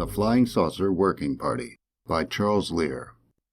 Flying Saucer Working Party by Charles Lear.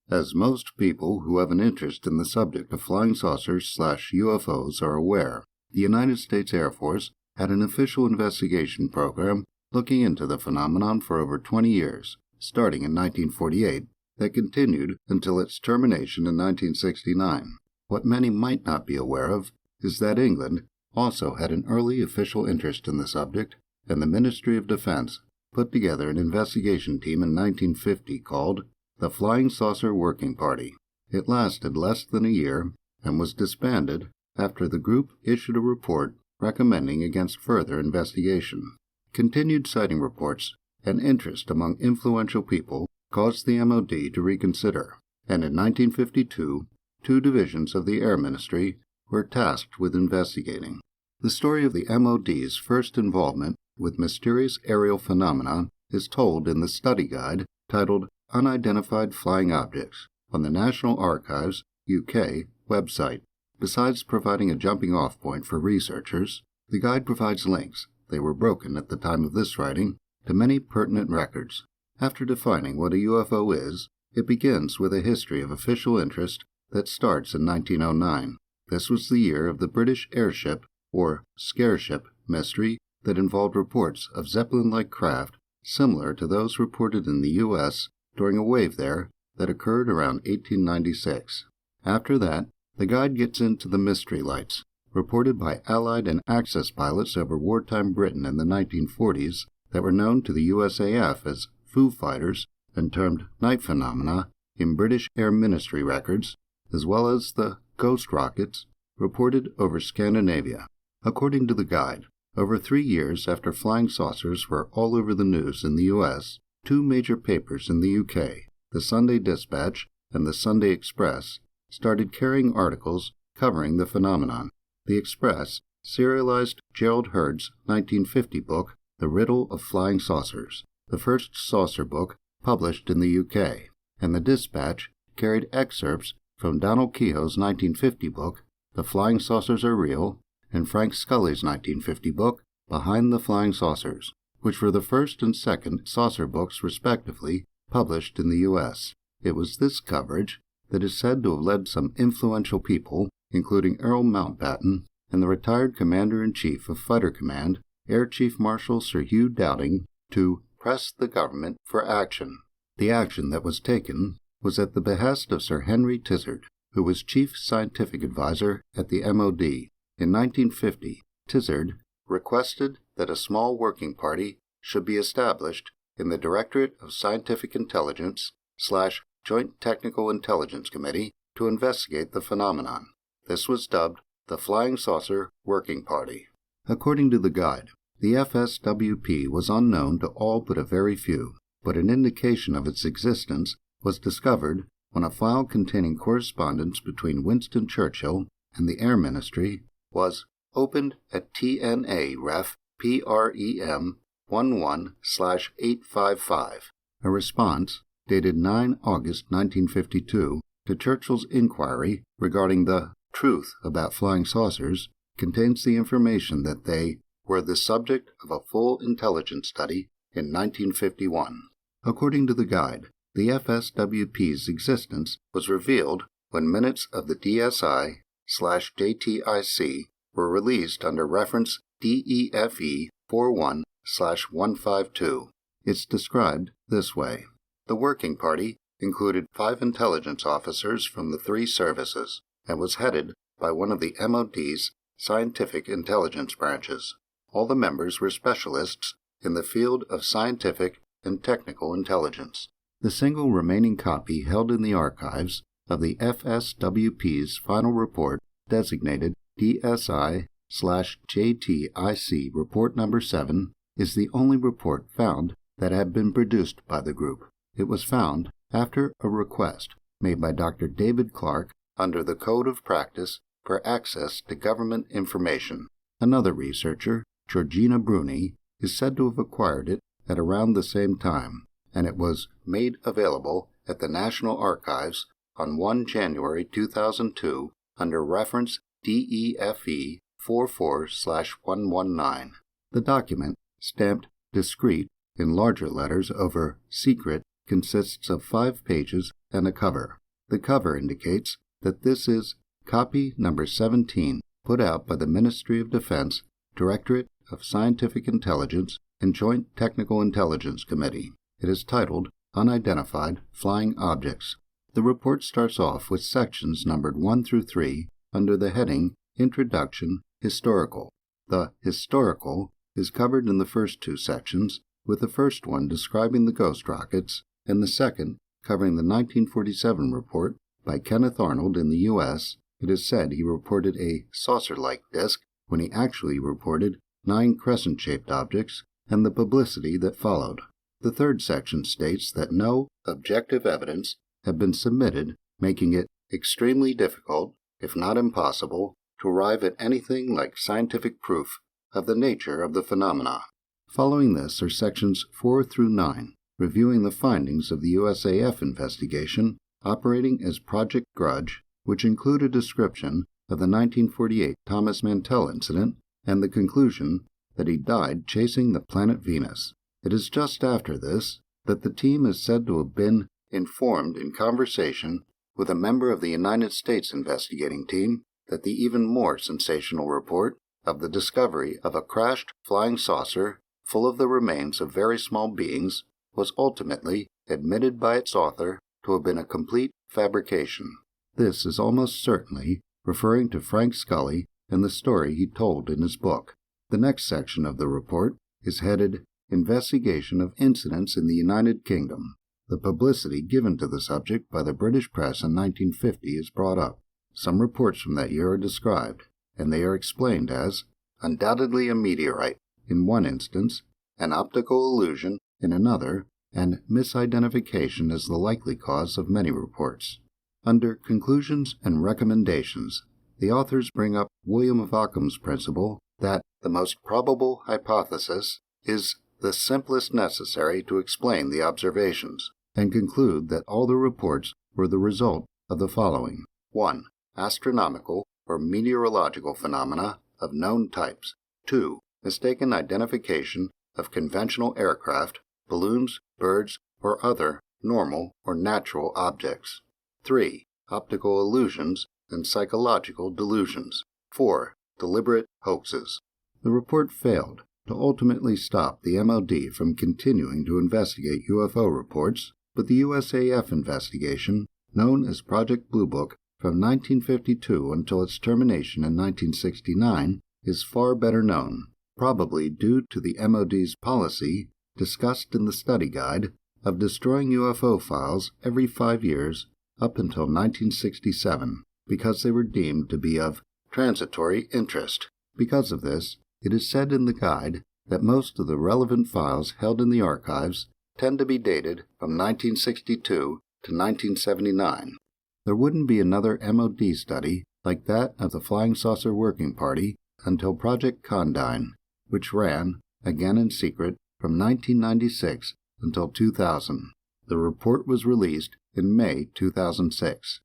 As most people who have an interest in the subject of flying saucers/UFOs are aware, the United States Air Force had an official investigation program looking into the phenomenon for over 20 years, starting in 1948, that continued until its termination in 1969. What many might not be aware of is that England also had an early official interest in the subject, and the Ministry of Defense put together an investigation team in 1950 called the Flying Saucer Working Party. It lasted less than a year and was disbanded after the group issued a report recommending against further investigation. Continued sighting reports and interest among influential people caused the MOD to reconsider, and in 1952, 2 divisions of the Air Ministry were tasked with investigating. The story of the MOD's first involvement with mysterious aerial phenomena is told in the study guide titled Unidentified Flying Objects on the National Archives UK website. Besides providing a jumping-off point for researchers, the guide provides links, they were broken at the time of this writing, to many pertinent records. After defining what a UFO is, it begins with a history of official interest that starts in 1909. This was the year of the British airship, or scareship, mystery that involved reports of Zeppelin-like craft similar to those reported in the U.S. during a wave there that occurred around 1896. After that, the guide gets into the mystery lights, reported by Allied and Axis pilots over wartime Britain in the 1940s that were known to the USAF as Foo Fighters and termed night phenomena in British Air Ministry records, as well as the ghost rockets reported over Scandinavia. According to the guide, over 3 years after flying saucers were all over the news in the U.S., 2 major papers in the U.K., the Sunday Dispatch and the Sunday Express, started carrying articles covering the phenomenon. The Express serialized Gerald Heard's 1950 book, The Riddle of Flying Saucers, the first saucer book published in the U.K., and the Dispatch carried excerpts from Donald Kehoe's 1950 book, The Flying Saucers Are Real, and Frank Scully's 1950 book, Behind the Flying Saucers, which were the first and second saucer books, respectively, published in the U.S. It was this coverage that is said to have led some influential people, including Earl Mountbatten and the retired Commander-in-Chief of Fighter Command, Air Chief Marshal Sir Hugh Dowding, to press the government for action. The action that was taken was at the behest of Sir Henry Tizard, who was Chief Scientific Advisor at the MOD. In 1950, Tizard requested that a small working party should be established in the Directorate of Scientific Intelligence/Joint Technical Intelligence Committee to investigate the phenomenon. This was dubbed the Flying Saucer Working Party. According to the guide, the FSWP was unknown to all but a very few, but an indication of its existence was discovered when a file containing correspondence between Winston Churchill and the Air Ministry was opened at TNA Ref PREM 11/855. A response, dated 9 August 1952, to Churchill's inquiry regarding the truth about flying saucers, contains the information that they were the subject of a full intelligence study in 1951. According to the guide, the FSWP's existence was revealed when minutes of the DSI/JTIC were released under reference DEFE 41/152. It's described this way. The working party included 5 intelligence officers from the 3 services and was headed by one of the MOD's scientific intelligence branches. All the members were specialists in the field of scientific and technical intelligence. The single remaining copy held in the archives of the FSWP's final report, designated DSI/JTIC Report Number 7, is the only report found that had been produced by the group. It was found after a request made by Dr. David Clark under the Code of Practice for Access to Government Information. Another researcher, Georgina Bruni, is said to have acquired it at around the same time, and it was made available at the National Archives on 1 January 2002 under reference DEFE 44/119. The document, stamped discreet in larger letters over Secret consists of 5 pages and a cover. The cover indicates that this is copy number 17, put out by the Ministry of Defense, Directorate of Scientific Intelligence, and Joint Technical Intelligence Committee. It is titled Unidentified Flying Objects. The report starts off with sections numbered 1 through 3 under the heading Introduction Historical. The historical is covered in the first 2 sections, with the first one describing the ghost rockets and the second covering the 1947 report by Kenneth Arnold in the U.S. It is said he reported a saucer-like disk when he actually reported 9 crescent-shaped objects and the publicity that followed. The third section states that no objective evidence have been submitted, making it extremely difficult, if not impossible, to arrive at anything like scientific proof of the nature of the phenomena. Following this are sections 4 through 9, reviewing the findings of the USAF investigation operating as Project Grudge, which include a description of the 1948 Thomas Mantell incident and the conclusion that he died chasing the planet Venus. It is just after this that the team is said to have been informed in conversation with a member of the United States investigating team that the even more sensational report of the discovery of a crashed flying saucer full of the remains of very small beings was ultimately admitted by its author to have been a complete fabrication. This is almost certainly referring to Frank Scully and the story he told in his book. The next section of the report is headed Investigation of Incidents in the United Kingdom. The publicity given to the subject by the British press in 1950 is brought up. Some reports from that year are described, and they are explained as undoubtedly a meteorite in one instance, an optical illusion in another, and misidentification as the likely cause of many reports. Under Conclusions and Recommendations, the authors bring up William of Occam's principle that the most probable hypothesis is the simplest necessary to explain the observations, and conclude that all the reports were the result of the following. 1. Astronomical or meteorological phenomena of known types. 2. Mistaken identification of conventional aircraft, balloons, birds, or other normal or natural objects. 3. Optical illusions and psychological delusions. 4. Deliberate hoaxes. The report failed to ultimately stop the MOD from continuing to investigate UFO reports, but the USAF investigation, known as Project Blue Book, from 1952 until its termination in 1969, is far better known, probably due to the MOD's policy, discussed in the study guide, of destroying UFO files every 5 years up until 1967, because they were deemed to be of transitory interest. Because of this, it is said in the guide that most of the relevant files held in the archives tend to be dated from 1962 to 1979. There wouldn't be another MOD study like that of the Flying Saucer Working Party until Project Condign, which ran, again in secret, from 1996 until 2000. The report was released in May 2006.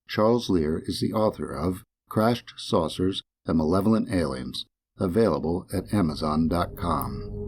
Charles Lear is the author of Crashed Saucers and Malevolent Aliens, available at Amazon.com.